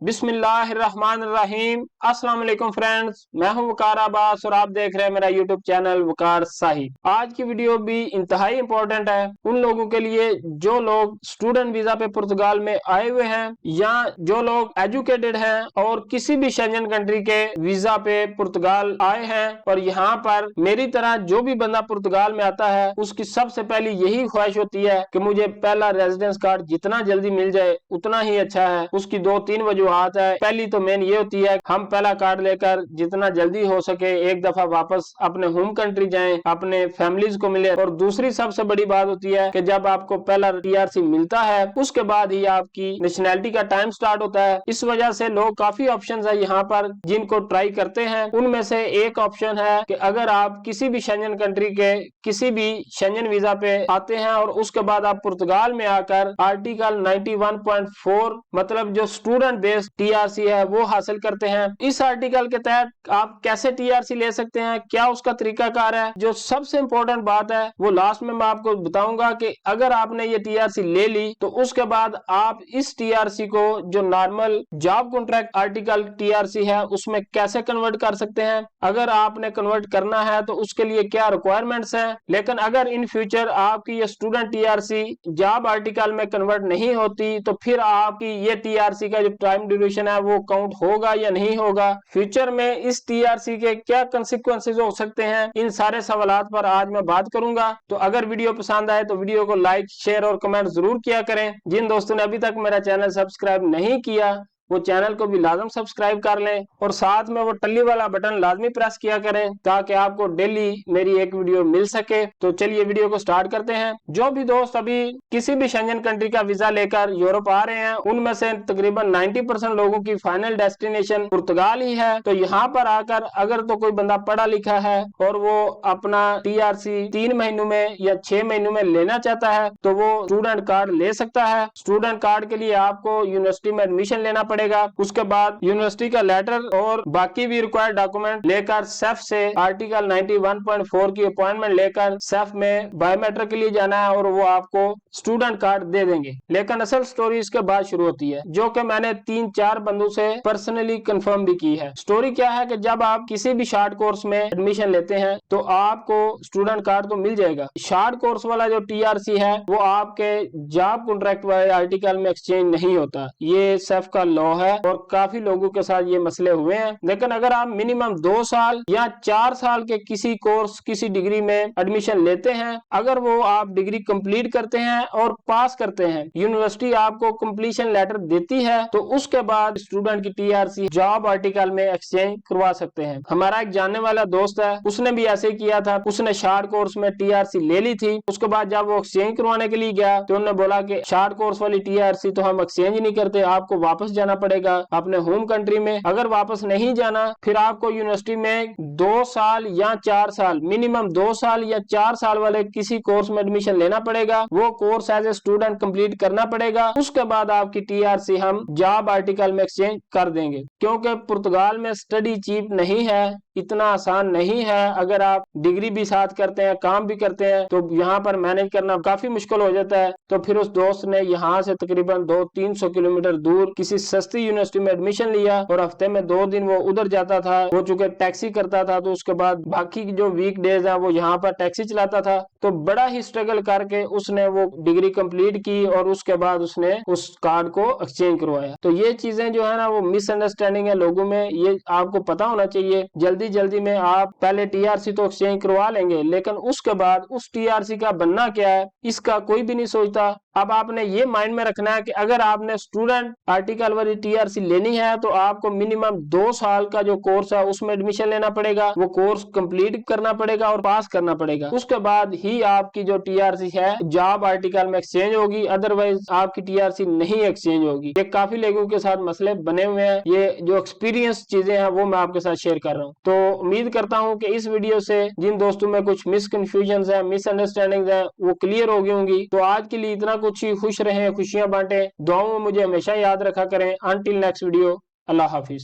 बिस्मिल्लाहिर्रहमानिर्रहीम। अस्सलाम वालेकुम फ्रेंड्स, मैं हूं वकार अब्बास और आप देख रहे हैं मेरा यूट्यूब चैनल वकार साहिब। आज की वीडियो भी इंतहाई इंपॉर्टेंट है उन लोगों के लिए जो लोग स्टूडेंट वीजा पे पुर्तगाल में आए हुए हैं या जो लोग एजुकेटेड हैं और किसी भी शेंजन कंट्री के वीजा पे पुर्तगाल आए हैं। और यहाँ पर मेरी तरह जो भी बंदा पुर्तगाल में आता है उसकी सबसे पहली यही ख्वाहिश होती है कि मुझे पहला रेजिडेंस कार्ड जितना जल्दी मिल जाए उतना ही अच्छा है। उसकी दो तीन वजूहात है। पहली तो मेन ये होती है हम पहला कार्ड लेकर जितना जल्दी हो सके एक दफा वापस अपने होम कंट्री जाएं, अपने फैमिलीज को मिले। और दूसरी सबसे बड़ी बात होती है कि जब आपको पहला टीआरसी मिलता है उसके बाद ही आपकी नेशनैलिटी का टाइम स्टार्ट होता है। इस वजह से लोग काफी ऑप्शंस है यहाँ पर जिनको ट्राई करते हैं। उनमें से एक ऑप्शन है कि अगर आप किसी भी शेंजन कंट्री के किसी भी शेंजन वीजा पे आते हैं और उसके बाद आप पुर्तगाल में आकर आर्टिकल 91.4 मतलब जो स्टूडेंट बेस्ड टीआरसी है वो हासिल करते हैं। इस आर्टिकल के तहत आप कैसे टीआरसी ले सकते हैं, क्या उसका तरीकाकार है, जो सबसे इंपॉर्टेंट बात है वो लास्ट में मैं आपको बताऊंगा कि अगर आपने ये टीआरसी ले ली तो उसके बाद आप इस टीआरसी को जो normal job contract article TRC है उसमें कैसे कन्वर्ट कर सकते हैं। अगर आपने कन्वर्ट करना है तो उसके लिए क्या रिक्वायरमेंट्स हैं। लेकिन अगर इन फ्यूचर आपकी ये स्टूडेंट टीआरसी जॉब आर्टिकल में कन्वर्ट नहीं होती तो फिर आपकी ये टीआरसी का जो टाइम ड्यूरेशन है वो काउंट होगा या नहीं होगा। फ्यूचर में इस टीआरसी के क्या कंसिक्वेंसेस हो सकते हैं, इन सारे सवालात पर आज मैं बात करूंगा। तो अगर वीडियो पसंद आए तो वीडियो को लाइक शेयर और कमेंट जरूर किया करें। जिन दोस्तों ने अभी तक मेरा चैनल सब्सक्राइब नहीं किया वो चैनल को भी लाजम सब्सक्राइब कर लें और साथ में वो टल्ली वाला बटन लाजमी प्रेस किया करें ताकि आपको डेली मेरी एक वीडियो मिल सके। तो चलिए वीडियो को स्टार्ट करते हैं। जो भी दोस्त अभी किसी भी शेंजन कंट्री का वीजा लेकर यूरोप आ रहे हैं उनमें से तकरीबन 90% लोगों की फाइनल डेस्टिनेशन पुर्तगाल ही है। तो यहाँ पर आकर अगर तो कोई बंदा पढ़ा लिखा है और वो अपना टीआरसी 3 महीनों में या 6 महीनों में लेना चाहता है तो वो स्टूडेंट कार्ड ले सकता है। स्टूडेंट कार्ड के लिए आपको यूनिवर्सिटी में एडमिशन लेना पड़ेगा। उसके बाद यूनिवर्सिटी का लेटर और बाकी भी रिक्वायर्ड डॉक्यूमेंट लेकर सेफ से आर्टिकल 91.4 की अपॉइंटमेंट लेकर सेफ में बायोमेट्रिक के लिए जाना है और वो आपको स्टूडेंट कार्ड दे देंगे। लेकिन असल स्टोरी इसके बाद शुरू होती है जो कि मैंने 3-4 बंदों से पर्सनली कंफर्म भी की है। स्टोरी क्या है कि जब आप किसी भी शॉर्ट कोर्स में एडमिशन लेते हैं तो आपको स्टूडेंट कार्ड तो मिल जाएगा। शॉर्ट कोर्स वाला जो टीआरसी है वो आपके जॉब कॉन्ट्रैक्ट वाले आर्टिकल में एक्सचेंज नहीं होता। ये सेफ का लॉ है और काफी लोगों के साथ ये मसले हुए हैं। लेकिन अगर आप मिनिमम 2 साल या 4 साल के किसी कोर्स किसी डिग्री में एडमिशन लेते हैं, अगर वो आप डिग्री कंप्लीट करते हैं और पास करते हैं, यूनिवर्सिटी आपको कंप्लीशन लेटर देती है तो उसके बाद स्टूडेंट की टीआरसी जॉब आर्टिकल में एक्सचेंज करवा सकते हैं। हमारा एक जानने वाला दोस्त है उसने भी ऐसे किया था। उसने शॉर्ट कोर्स में टीआरसी ले ली थी। उसके बाद जब वो एक्सचेंज करवाने के लिए गया तो उन्होंने बोला कि शॉर्ट कोर्स वाली टीआरसी तो हम एक्सचेंज नहीं करते, आपको वापस जाना पड़ेगा अपने होम कंट्री में। अगर वापस नहीं जाना फिर आपको यूनिवर्सिटी में 2 साल या 4 साल मिनिमम 2 साल या 4 साल वाले किसी कोर्स में एडमिशन लेना पड़ेगा। वो course as a student complete करना पड़ेगा। उसके बाद आपकी टीआरसी हम जॉब आर्टिकल में एक्सचेंज कर देंगे। क्योंकि पुर्तगाल में स्टडी चीप नहीं है, इतना आसान नहीं है। अगर आप डिग्री भी साथ करते हैं काम भी करते हैं तो यहाँ पर मैनेज करना काफी मुश्किल हो जाता है। तो फिर उस दोस्त ने यहाँ से तकरीबन 200-300 किलोमीटर दूर किसी सस्ती यूनिवर्सिटी में एडमिशन लिया और हफ्ते में 2 दिन वो उधर जाता था। वो चूंकि टैक्सी करता था तो उसके बाद बाकी जो वीक डेज है वो यहाँ पर टैक्सी चलाता था। तो बड़ा ही स्ट्रगल करके उसने वो डिग्री कंप्लीट की और उसके बाद उसने उस कार्ड को एक्सचेंज करवाया। तो ये चीजें जो है ना वो मिसअंडरस्टैंडिंग है लोगों में, ये आपको पता होना चाहिए। जल्दी में आप पहले टीआरसी तो एक्सचेंज करवा लेंगे लेकिन उसके बाद उस टीआरसी का बनना क्या है इसका कोई भी नहीं सोचता। अब आपने ये माइंड में रखना है कि अगर आपने स्टूडेंट आर्टिकल वाली टीआरसी लेनी है तो आपको मिनिमम 2 साल का जो कोर्स है उसमें एडमिशन लेना पड़ेगा, वो कोर्स कंप्लीट करना पड़ेगा और पास करना पड़ेगा। उसके बाद ही आपकी जो टीआरसी है जॉब आर्टिकल में एक्सचेंज होगी, अदरवाइज आपकी टीआरसी नहीं एक्सचेंज होगी। ये काफी लोगों के साथ मसले बने हुए हैं। ये जो एक्सपीरियंस चीजें हैं वो मैं आपके साथ शेयर कर रहा हूँ। तो उम्मीद करता हूँ कि इस वीडियो से जिन दोस्तों में कुछ मिसकंफ्यूजन है मिसअंडरस्टैंडिंग है वो क्लियर हो गई होंगी। तो आज के लिए इतना कुछ ही। खुश रहें, खुशियां बांटें, दुआओं में मुझे हमेशा याद रखा करें। अंटिल नेक्स्ट वीडियो, अल्लाह हाफिज।